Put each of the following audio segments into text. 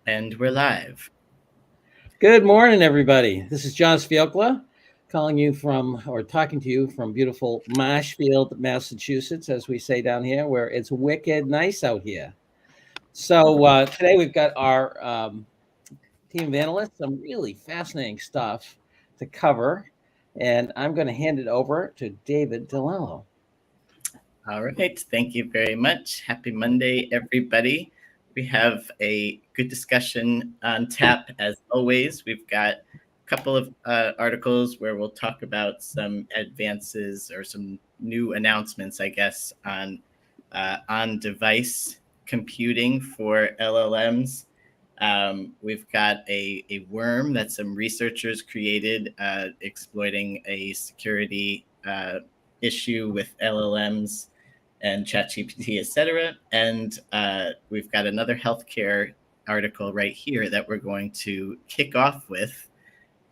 And we're live. Good morning, everybody. This is John Sfiokla calling you from, or talking to you from beautiful Marshfield, Massachusetts, as we say down here, where it's wicked nice out here. So today we've got our team of analysts, some really fascinating stuff to cover. And I'm going to hand it over to David DeLello. All right. Thank you very much. Happy Monday, everybody. We have a good discussion on tap as always. We've got a couple of articles where we'll talk about some advances or some new announcements, I guess, on device computing for LLMs. We've got a worm that some researchers created exploiting a security issue with LLMs and ChatGPT, etc. And we've got another healthcare article right here that we're going to kick off with.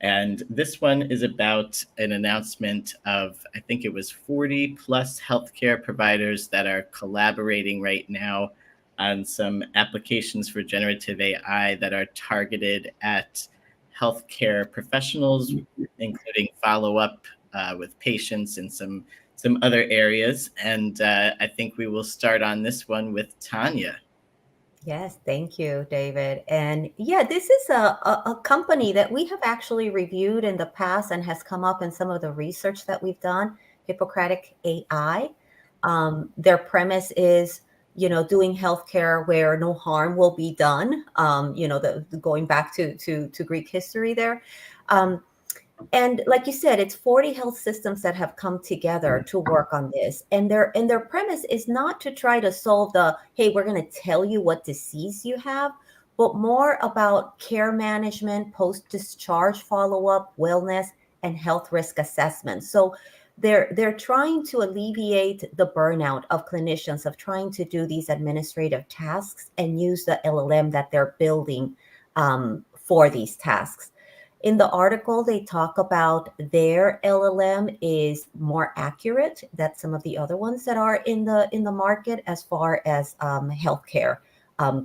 And this one is about an announcement of, I think it was 40 plus healthcare providers that are collaborating right now on some applications for generative AI that are targeted at healthcare professionals, including follow up with patients and some other areas. And I think we will start on this one with Tanya. Yes, thank you, David. And yeah, this is a company that we have actually reviewed in the past and has come up in some of the research that we've done, Hippocratic AI. Their premise is, doing healthcare where no harm will be done. Going back to Greek history there. Um, and like you said, it's 40 health systems that have come together to work on this. And their premise is not to try to solve the, hey, we're going to tell you what disease you have, but more about care management, post-discharge follow-up, wellness, and health risk assessment. So they're trying to alleviate the burnout of clinicians of trying to do these administrative tasks and use the LLM that they're building for these tasks. In the article, they talk about their LLM is more accurate than some of the other ones that are in the market as far as healthcare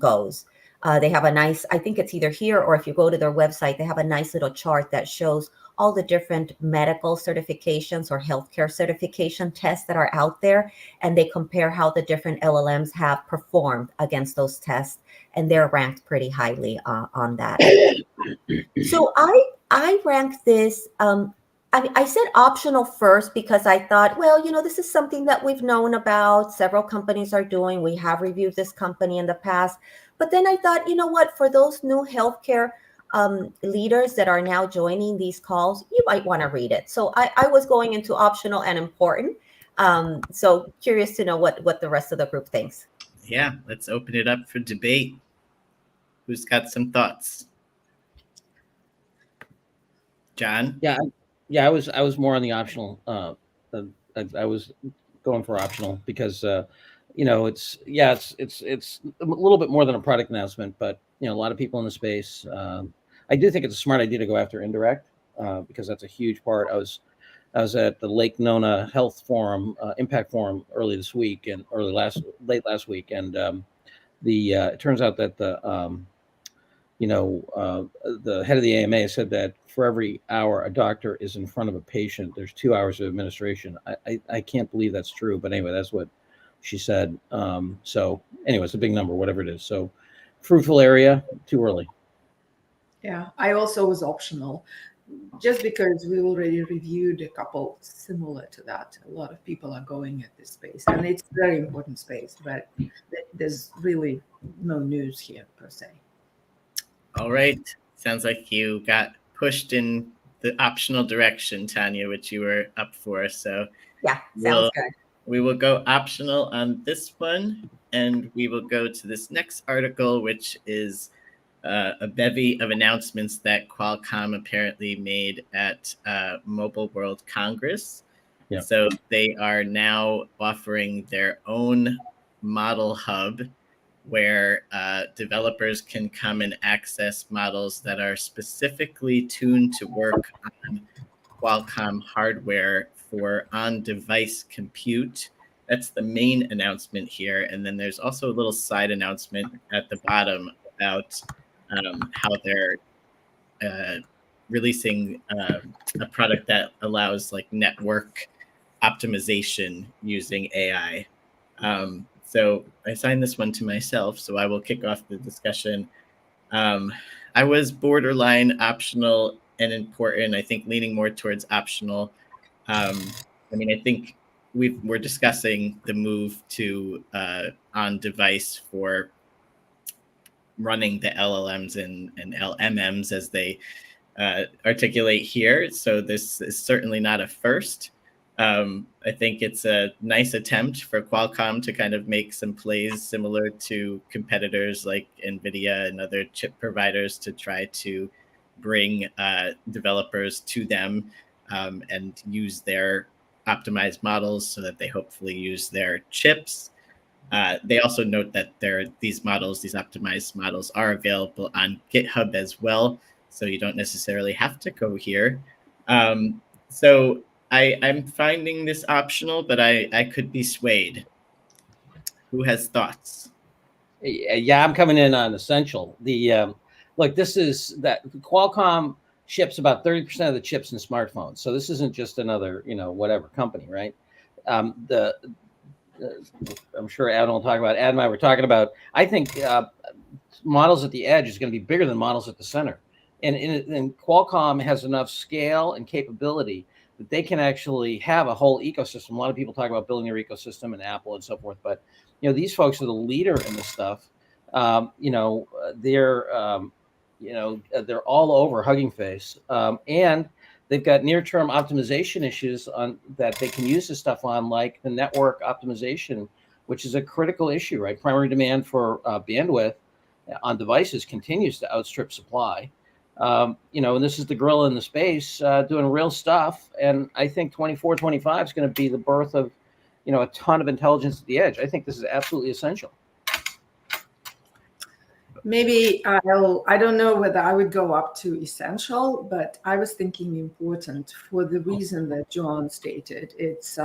goes. They have a nice, I think it's either here or if you go to their website, they have a nice little chart that shows all the different medical certifications or healthcare certification tests that are out there, and they compare how the different LLMs have performed against those tests, and they're ranked pretty highly on that. So I ranked this. I said optional first because I thought, well, this is something that we've known about. Several companies are doing. We have reviewed this company in the past. But then I thought, you know what? For those new healthcare leaders that are now joining these calls, you might want to read it. So I was going into optional and important. So curious to know what the rest of the group thinks. Yeah, let's open it up for debate. Who's got some thoughts? John? Yeah, yeah, I was more on the optional. I was going for optional because it's a little bit more than a product announcement, but a lot of people in the space. I do think it's a smart idea to go after indirect because that's a huge part. I was at the Lake Nona Health Forum, Impact Forum late last week, and the it turns out that the head of the AMA said that for every hour a doctor is in front of a patient, there's 2 hours of administration. I can't believe that's true, but anyway, that's what she said. So anyway, it's a big number, whatever it is. So fruitful area, too early. Yeah, I also was optional just because we already reviewed a couple similar to that. A lot of people are going at this space, and it's a very important space, but there's really no news here per se. All right. Sounds like you got pushed in the optional direction, Tanya, which you were up for. So Yeah, sounds good. we will go optional on this one, and we will go to this next article, which is a bevy of announcements that Qualcomm apparently made at Mobile World Congress. Yeah. So they are now offering their own model hub where developers can come and access models that are specifically tuned to work on Qualcomm hardware for on-device compute. That's the main announcement here. And then there's also a little side announcement at the bottom about how they're releasing a product that allows like network optimization using AI. So I assigned this one to myself, so I will kick off the discussion. I was borderline optional and important, I think leaning more towards optional. I mean, I think we're discussing the move to on device for running the LLMs and LMMs as they articulate here. So this is certainly not a first. I think it's a nice attempt for Qualcomm to kind of make some plays similar to competitors like NVIDIA and other chip providers to try to bring developers to them and use their optimized models so that they hopefully use their chips. They also note that these models, these optimized models, are available on GitHub as well, so you don't necessarily have to go here. So I'm finding this optional, but I could be swayed. Who has thoughts? Yeah, I'm coming in on essential. Look, this is that Qualcomm ships about 30% of the chips in smartphones, so this isn't just another whatever company, right? I'm sure Adam will talk about. Adam and I were talking about. I think models at the edge is going to be bigger than models at the center, and Qualcomm has enough scale and capability that they can actually have a whole ecosystem. A lot of people talk about building their ecosystem and Apple and so forth, but these folks are the leader in this stuff. They're all over Hugging Face, and they've got near-term optimization issues on that they can use this stuff on, like the network optimization, which is a critical issue, right? Primary demand for bandwidth on devices continues to outstrip supply. And this is the gorilla in the space doing real stuff. And I think 24, 25 is going to be the birth of, a ton of intelligence at the edge. I think this is absolutely essential. Maybe I don't know whether I would go up to essential, but I was thinking important for the reason that John stated. It's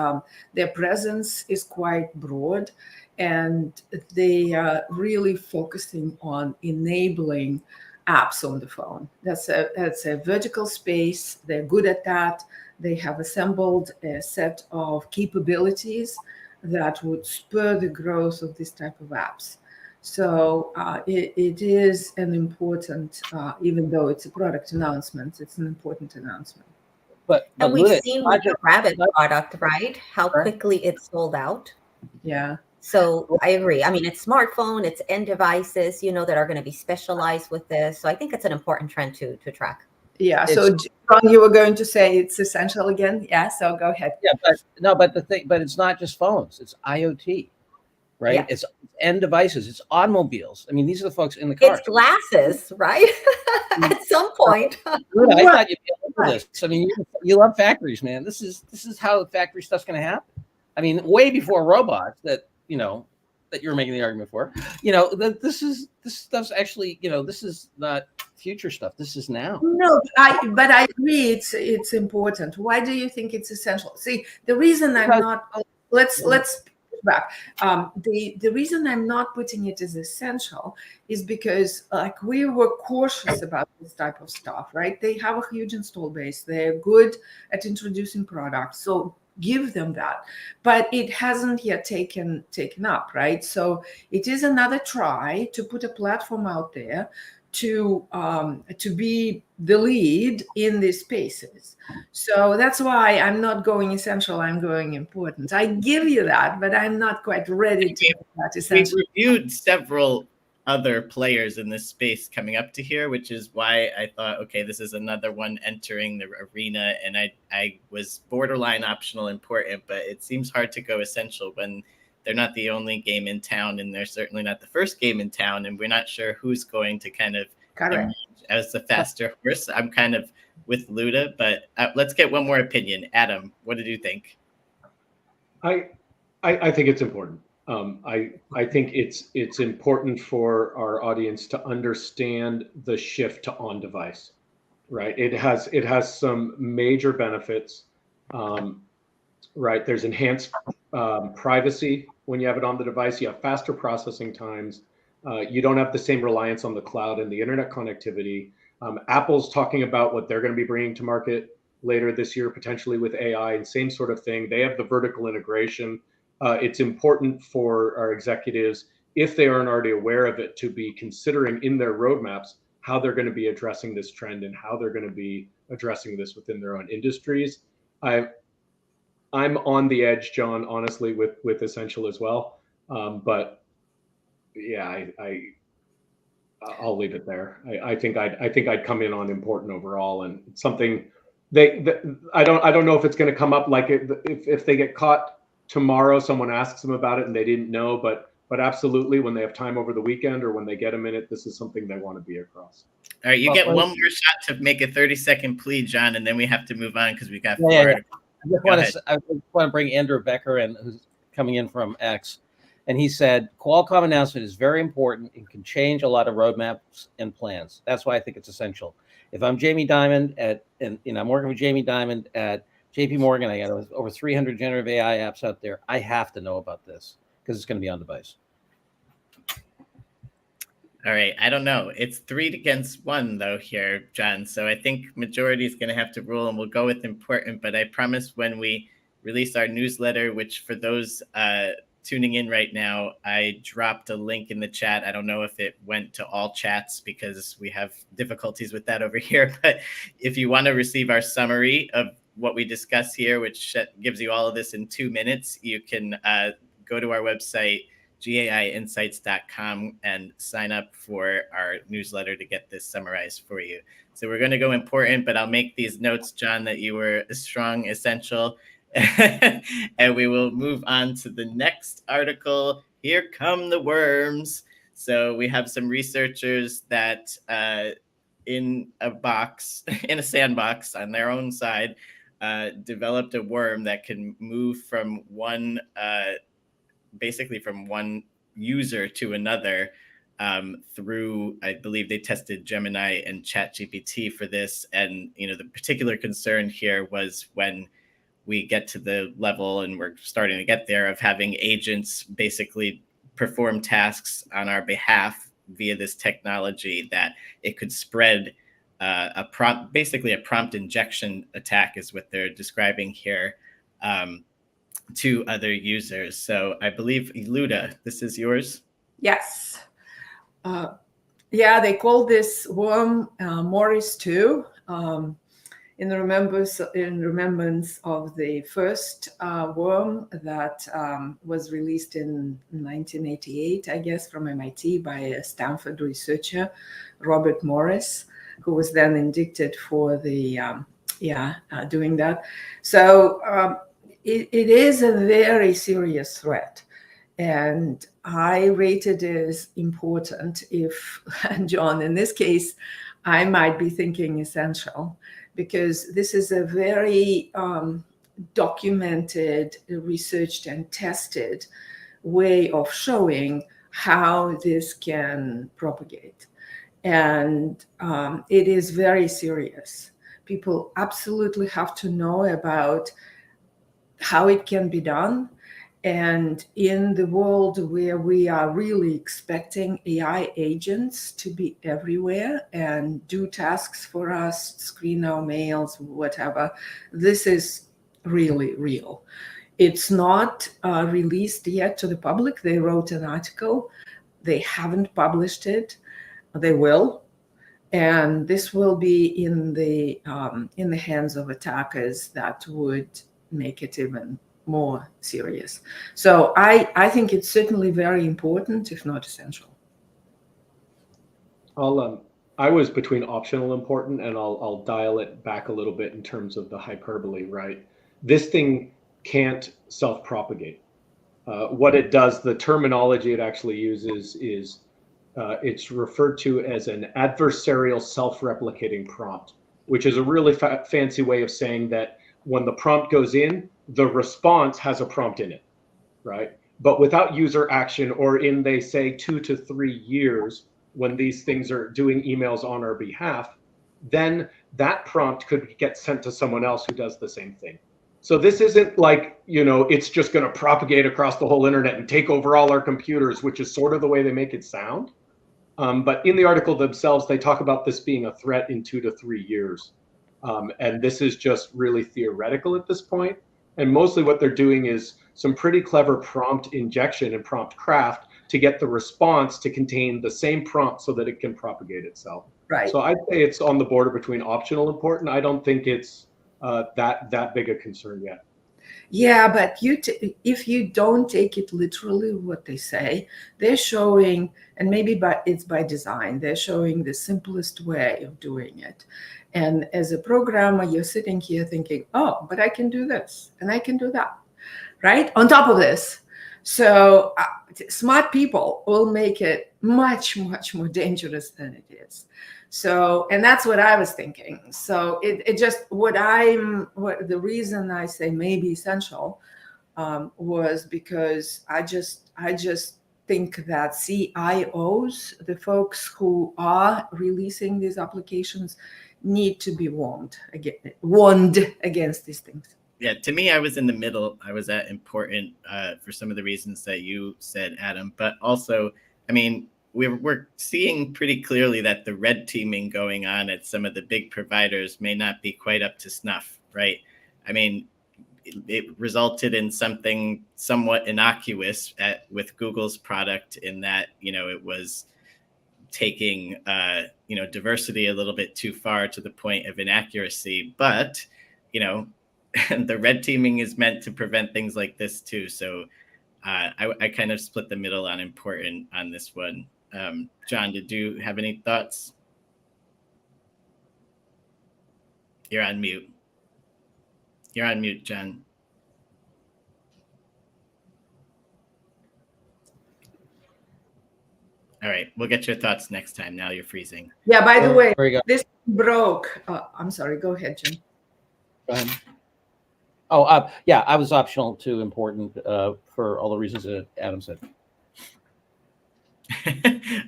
their presence is quite broad, and they are really focusing on enabling apps on the phone. That's a vertical space. They're good at that. They have assembled a set of capabilities that would spur the growth of this type of apps. So it is an important, even though it's a product announcement, it's an important announcement. But and we've seen with the Rabbit product, right? How quickly it sold out. Yeah. So I agree. I mean, it's smartphone, it's end devices, that are going to be specialized with this. So I think it's an important trend to track. Yeah. So John, you were going to say it's essential again. Yeah. So go ahead. Yeah, but it's not just phones. It's IoT. Right? Yeah. It's end devices. It's automobiles. I mean, these are the folks in the cars. It's glasses, right? At some point. Dude, I thought you'd be able to this. I mean, you love factories, man. This is how factory stuff's going to happen. I mean, way before robots that you were making the argument for. This stuff's actually, this is not future stuff. This is now. No, but I agree. It's important. Why do you think it's essential? See, the reason I'm not. Let's back. The reason I'm not putting it as essential is because we were cautious about this type of stuff, right? They have a huge install base. They're good at introducing products. So give them that. But it hasn't yet taken up, right? So it is another try to put a platform out there to be the lead in these spaces. So that's why I'm not going essential, I'm going important. I give you that, but I'm not quite ready to make that essential. We've reviewed several other players in this space coming up to here, which is why I thought, okay, this is another one entering the arena. And I was borderline optional important, but it seems hard to go essential when they're not the only game in town, and they're certainly not the first game in town, and we're not sure who's going to kind of emerge as the faster horse. I'm kind of with Luda, but let's get one more opinion. Adam, what did you think? I think it's important. I think it's important for our audience to understand the shift to on device, right? It has some major benefits. Right, there's enhanced privacy when you have it on the device. You have faster processing times. You don't have the same reliance on the cloud and the internet connectivity. Apple's talking about what they're going to be bringing to market later this year, potentially with AI, and same sort of thing. They have the vertical integration. It's important for our executives, if they aren't already aware of it, to be considering in their roadmaps how they're going to be addressing this trend and how they're going to be addressing this within their own industries. I'm on the edge, John, honestly, with Essential as well. But yeah, I'll leave it there. I think I'd come in on important overall, and it's something I don't know if it's going to come up like if they get caught tomorrow, someone asks them about it and they didn't know, but absolutely, when they have time over the weekend or when they get a minute, this is something they want to be across. All right, you get one more shot to make a 30-second plea, John, and then we have to move on because we got four articles. I just want to bring Andrew Becker in, who's coming in from X. And he said, Qualcomm announcement is very important and can change a lot of roadmaps and plans. That's why I think it's essential. If I'm Jamie Dimon I'm working with Jamie Dimon at JP Morgan, I got over 300 generative AI apps out there. I have to know about this because it's going to be on device. All right, I don't know. It's 3 against 1 though here, John. So I think majority is going to have to rule, and we'll go with important. But I promise when we release our newsletter, which for those tuning in right now, I dropped a link in the chat. I don't know if it went to all chats because we have difficulties with that over here. But if you want to receive our summary of what we discuss here, which gives you all of this in 2 minutes, you can go to our website, GAIinsights.com, and sign up for our newsletter to get this summarized for you. So we're going to go important, but I'll make these notes, John, that you were a strong essential. And we will move on to the next article. Here come the worms. So we have some researchers that in a sandbox on their own side, developed a worm that can move from one user to another through, I believe they tested Gemini and ChatGPT for this. And, the particular concern here was when we get to the level, and we're starting to get there, of having agents basically perform tasks on our behalf via this technology, that it could spread a prompt injection attack is what they're describing here, to other users. So I believe, Luda, this is yours. Yes. They call this worm Morris 2. In remembrance of the first worm that was released in 1988, I guess, from MIT by a Stanford researcher, Robert Morris, who was then indicted for doing that. So it is a very serious threat. And I rate it as important and John, in this case, I might be thinking essential, because this is a very documented, researched, and tested way of showing how this can propagate. And it is very serious. People absolutely have to know about how it can be done. And in the world where we are really expecting AI agents to be everywhere and do tasks for us, screen our mails, whatever, this is really real. It's not released yet to the public. They wrote an article. They haven't published it. They will. And this will be in the hands of attackers that would make it even more serious. So I think it's certainly very important, if not essential. I was between optional important, and I'll dial it back a little bit in terms of the hyperbole, right? This thing can't self-propagate. What it does, the terminology it actually uses is it's referred to as an adversarial self-replicating prompt, which is a really fancy way of saying that when the prompt goes in, the response has a prompt in it, right? But without user action, or in, they say, 2 to 3 years, when these things are doing emails on our behalf, then that prompt could get sent to someone else who does the same thing. So this isn't like, it's just going to propagate across the whole internet and take over all our computers, which is sort of the way they make it sound. But in the article themselves, they talk about this being a threat in 2 to 3 years. And this is just really theoretical at this point. And mostly what they're doing is some pretty clever prompt injection and prompt craft to get the response to contain the same prompt so that it can propagate itself. Right. So I'd say it's on the border between optional and important. I don't think it's that big a concern yet. Yeah, but if you don't take it literally, what they say, they're showing, and maybe it's by design, they're showing the simplest way of doing it. And as a programmer, you're sitting here thinking, oh, but I can do this and I can do that, right? On top of this. So smart people will make it much, much more dangerous than it is. So, and that's what I was thinking. So it just, the reason I say maybe essential was because I just think that CIOs, the folks who are releasing these applications, need to be warned against these things. Yeah, to me, I was in the middle. I was at important for some of the reasons that you said, Adam. But also, I mean, we're seeing pretty clearly that the red teaming going on at some of the big providers may not be quite up to snuff, right? I mean, it resulted in something somewhat innocuous with Google's product in that, it was taking, diversity a little bit too far to the point of inaccuracy. But, the red teaming is meant to prevent things like this too. So I kind of split the middle on important on this one. John, did you have any thoughts? You're on mute. You're on mute, John. All right, we'll get your thoughts next time. Now you're freezing. Yeah, by the way, this broke. I'm sorry, go ahead, Jim. Go ahead. Oh, yeah, I was optional to important for all the reasons that Adam said.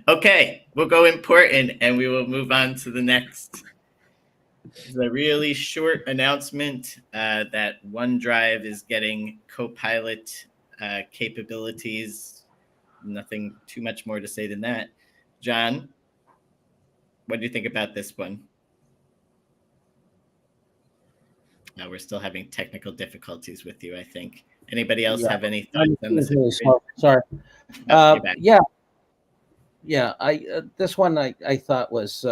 Okay, we'll go important and we will move on to the next. The really short announcement that OneDrive is getting Co-pilot capabilities. Nothing too much more to say than that. John, what do you think about this one? We're still having technical difficulties with you, I think. Anybody else have any thoughts on this? Sorry. Yeah. This one I thought was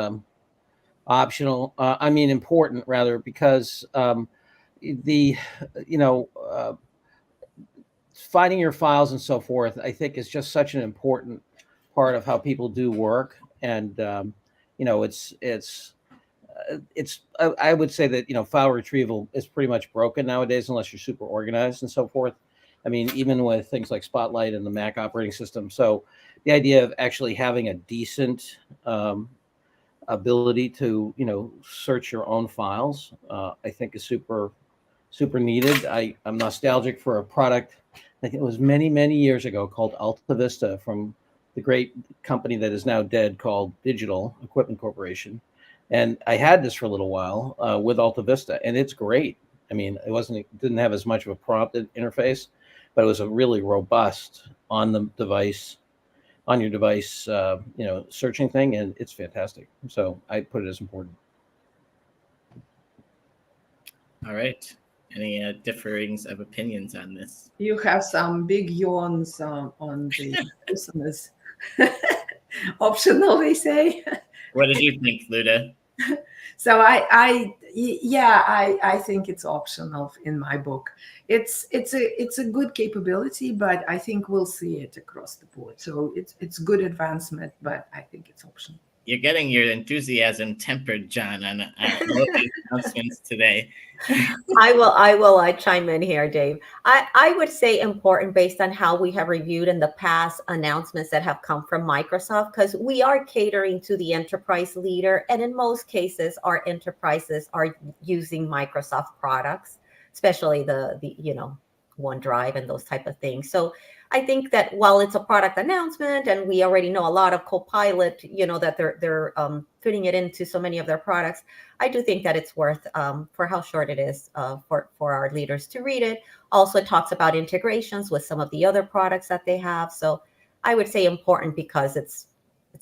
optional. I mean, important rather, because finding your files and so forth, I think, is just such an important part of how people do work. And I would say that file retrieval is pretty much broken nowadays unless you're super organized and so forth. I mean, even with things like Spotlight and the Mac operating system. So the idea of actually having a decent ability to search your own files, I think is super needed. I'm nostalgic for a product, I think it was many years ago, called Alta Vista, from the great company that is now dead called Digital Equipment Corporation. And I had this for a little while with Alta Vista, and it's great. I mean, it didn't have as much of a prompt interface, but it was a really robust on your device, searching thing, and it's fantastic. So I put it as important. All right. Any differings of opinions on this? You have some big yawns on the listeners. Optional, they say. What did you think, Luda? So I think it's optional in my book. It's a good capability, but I think we'll see it across the board. So it's good advancement, but I think it's optional. You're getting your enthusiasm tempered, John, on both these announcements today. I will chime in here, Dave. I would say important based on how we have reviewed in the past announcements that have come from Microsoft, because we are catering to the enterprise leader. And in most cases, our enterprises are using Microsoft products, especially the OneDrive and those type of things. So I think that while it's a product announcement and we already know a lot of Copilot, that they're putting it into so many of their products, I do think that it's worth, for how short it is, for our leaders to read it. Also, it talks about integrations with some of the other products that they have. So I would say important because it's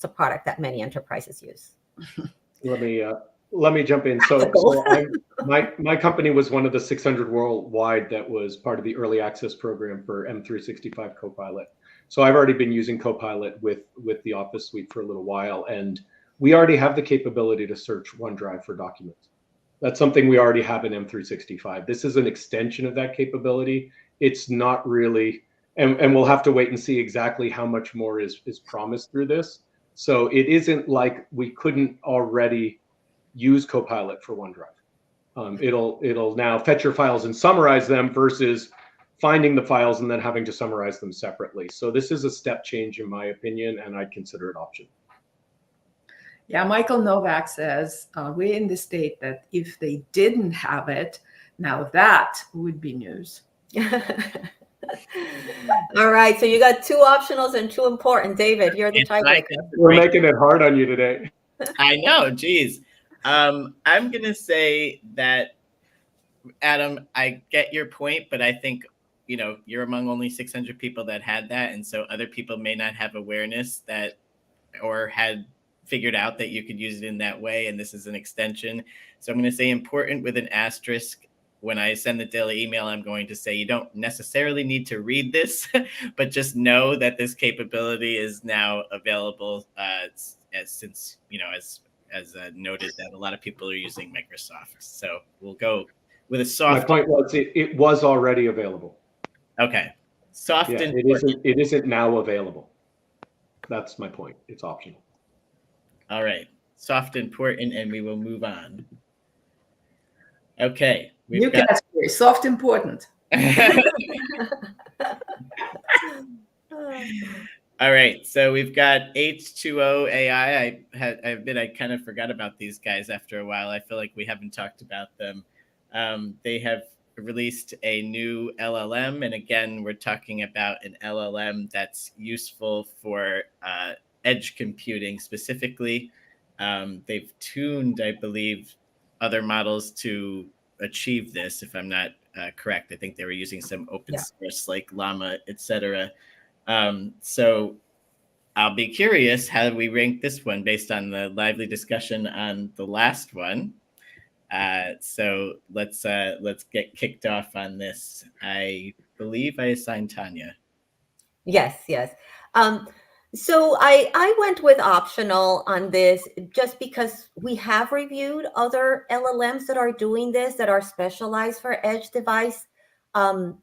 a product that many enterprises use. Let me jump in. So my company was one of the 600 worldwide that was part of the early access program for M365 Co-pilot. So I've already been using Co-pilot with the Office suite for a little while, and we already have the capability to search OneDrive for documents. That's something we already have in M365. This is an extension of that capability. It's not really, and we'll have to wait and see exactly how much more is promised through this. So it isn't like we couldn't already use Copilot for OneDrive. It'll now fetch your files and summarize them versus finding the files and then having to summarize them separately. So this is a step change in my opinion, and I'd consider it optional. Yeah, Michael Novak says we're in the state that if they didn't have it, now that would be news. All right, so you got 2 optionals and 2 important. David, you're the tiebreaker. We're making it hard on you today. I know, geez. I'm gonna say that, Adam, I get your point, but I think you're among only 600 people that had that, and so other people may not have awareness that, or had figured out that you could use it in that way, and this is an extension. So I'm going to say important with an asterisk. When I send the daily email, I'm going to say you don't necessarily need to read this, but just know that this capability is now available, since as noted that a lot of people are using Microsoft. So we'll go with a soft. My point was it was already available. Okay, soft. Yeah, it isn't now available. That's my point. It's optional. All right, soft important, and we will move on. Okay, New category, soft important. All right, so we've got H2O AI. I kind of forgot about these guys after a while. I feel like we haven't talked about them. They have released a new LLM, and again, we're talking about an LLM that's useful for edge computing specifically. They've tuned, I believe, other models to achieve this, if I'm not correct. I think they were using some open source like Llama, etc. So I'll be curious how we rank this one based on the lively discussion on the last one. So let's get kicked off on this. I believe I assigned Tanya. Yes. So I went with optional on this just because we have reviewed other LLMs that are doing this, that are specialized for edge device. And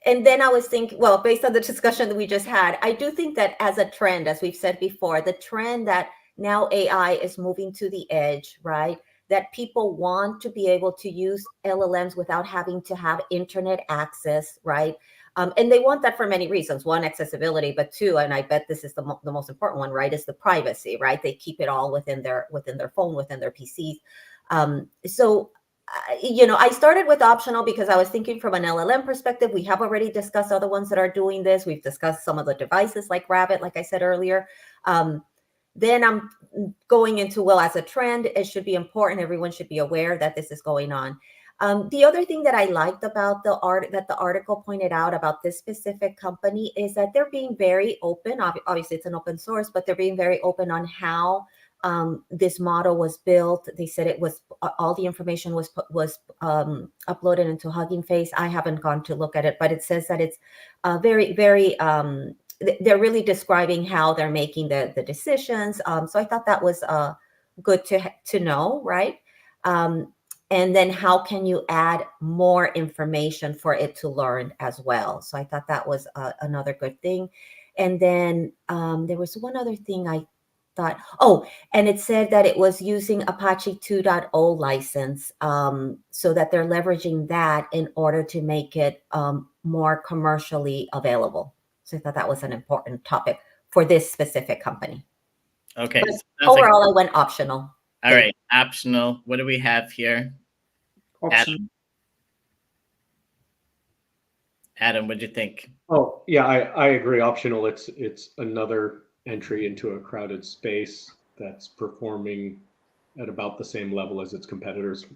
then I was thinking, well, based on the discussion that we just had, I do think that as a trend, as we've said before, the trend that now AI is moving to the edge, right? That people want to be able to use LLMs without having to have internet access, right? And they want that for many reasons. 1, accessibility, but 2, and I bet this is the most important one, right? Is the privacy, right? They keep it all within their phone, within their PCs. I started with optional because I was thinking from an LLM perspective. We have already discussed other ones that are doing this. We've discussed some of the devices like Rabbit, like I said earlier. Then I'm going into, well, as a trend, it should be important. Everyone should be aware that this is going on. The other thing that I liked about the article pointed out about this specific company is that they're being very open. Obviously, it's an open source, but they're being very open on how this model was built. They said it was all the information was uploaded into Hugging Face. I haven't gone to look at it, but it says that it's very, very. They're really describing how they're making the decisions. So I thought that was good to know, right? And then how can you add more information for it to learn as well? So I thought that was another good thing. And then there was one other thing I thought, and it said that it was using Apache 2.0 license, so that they're leveraging that in order to make it more commercially available. So I thought that was an important topic for this specific company. Okay. But overall, I went optional. All right, optional. What do we have here? Option. Adam, what do you think? Oh, yeah, I agree. Optional. It's another entry into a crowded space that's performing at about the same level as its competitors.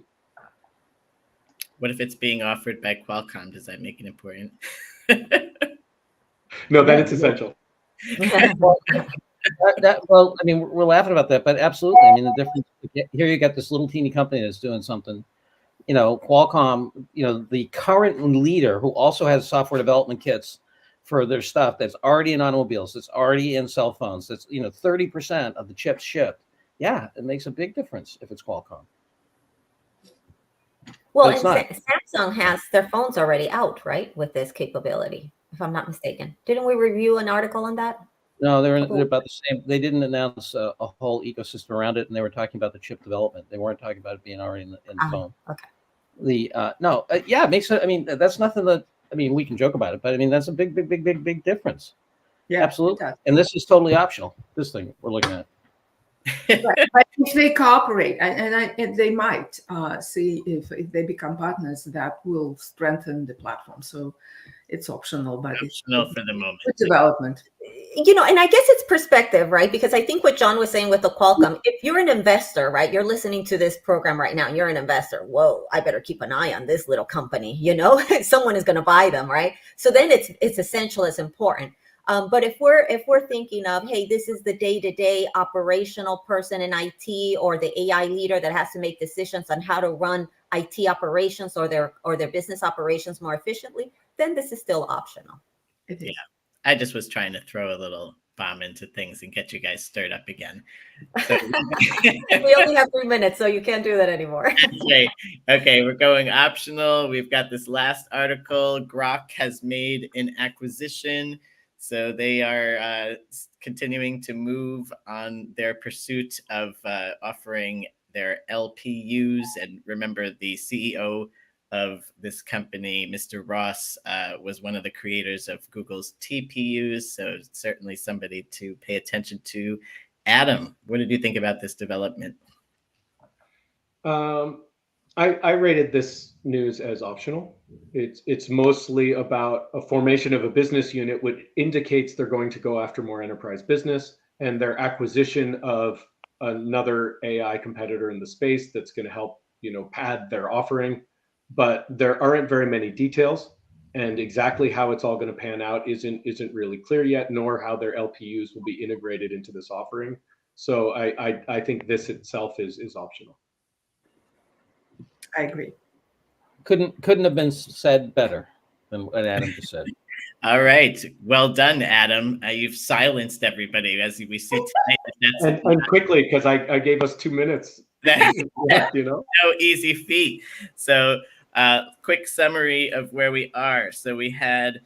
What if it's being offered by Qualcomm? Does that make it important? No, then it's essential. Well, I mean, we're laughing about that, but absolutely. I mean, the difference here, you got this little teeny company that's doing something. You know, Qualcomm, you know, the current leader who also has software development kits for their stuff that's already in automobiles, that's already in cell phones, that's, you know, 30% of the chips shipped. Yeah, it makes a big difference if it's Qualcomm. Well, But it's and not. Samsung has their phones already out, right, with this capability, if I'm not mistaken. Didn't we review an article on that? No, they're about the same. They didn't announce a whole ecosystem around it, and they were talking about the chip development. They weren't talking about it being already in the phone. Okay. Yeah, it makes it. I mean, that's nothing that. I mean, we can joke about it, but I mean, that's a big difference. Yeah, Absolutely. And this is totally optional. This thing we're looking at. But if they cooperate, and they might see if they become partners, that will strengthen the platform. So it's optional, but optional for the moment. Development. You know, and I guess it's perspective, right? Because I think what John was saying with the Qualcomm, if you're an investor, right, you're listening to this program right now, and you're an investor, whoa, I better keep an eye on this little company, you know, someone is going to buy them, right? So then it's essential, it's important. But if we're thinking of, hey, this is the day-to-day operational person in IT or the AI leader that has to make decisions on how to run IT operations or their business operations more efficiently, then this is still optional. Yeah, I just was trying to throw a little bomb into things and get you guys stirred up again. So we only have 3 minutes, so you can't do that anymore. That's right. Okay, we're going optional. We've got this last article. Groq has made an acquisition. So they are continuing to move on their pursuit of offering their LPUs. And remember, the CEO of this company, Mr. Ross, was one of the creators of Google's TPUs. So certainly somebody to pay attention to. Adam, what did you think about this development? I rated this news as optional. It's mostly about a formation of a business unit, which indicates they're going to go after more enterprise business, and their acquisition of another AI competitor in the space that's going to help, you know, pad their offering. But there aren't very many details, and exactly how it's all going to pan out isn't really clear yet, nor how their LPUs will be integrated into this offering. So I think this itself is optional. I agree. Couldn't have been said better than what Adam just said. All right. Well done, Adam. You've silenced everybody, as we see tonight. And quickly, because I gave us 2 minutes. You know, no easy feat. So quick summary of where we are. So we had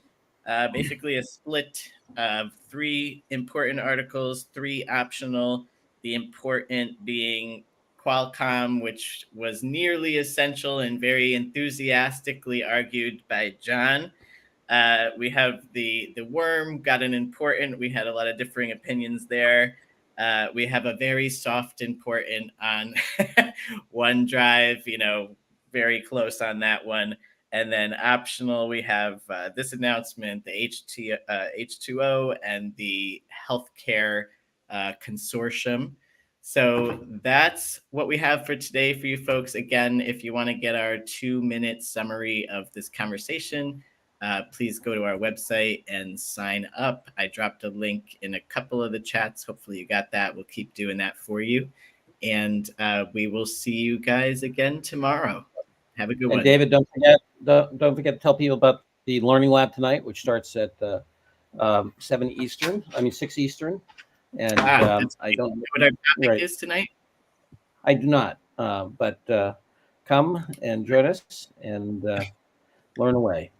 basically a split of 3 important articles, 3 optional, the important being Qualcomm, which was nearly essential and very enthusiastically argued by John. We have the worm, got an important. We had a lot of differing opinions there. We have a very soft important on OneDrive, you know, very close on that one. And then optional, we have this announcement, the H2O and the healthcare consortium. So that's what we have for today for you folks. Again, if you want to get our 2-minute summary of this conversation, please go to our website and sign up. I dropped a link in a couple of the chats. Hopefully you got that. We'll keep doing that for you. And we will see you guys again tomorrow. Have a good one. David, don't forget to tell people about the Learning Lab tonight, which starts at 7 Eastern. I mean 6 Eastern. And I don't know what our topic is tonight. I do not. But come and join us and learn away.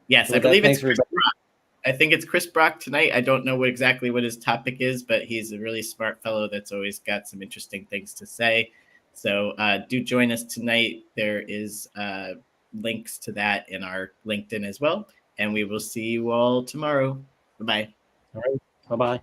Yes, so I believe it's Chris Brock. I think it's Chris Brock tonight. I don't know exactly what his topic is, but he's a really smart fellow that's always got some interesting things to say. So do join us tonight. There is links to that in our LinkedIn as well. And we will see you all tomorrow. Bye-bye. All right. Bye-bye.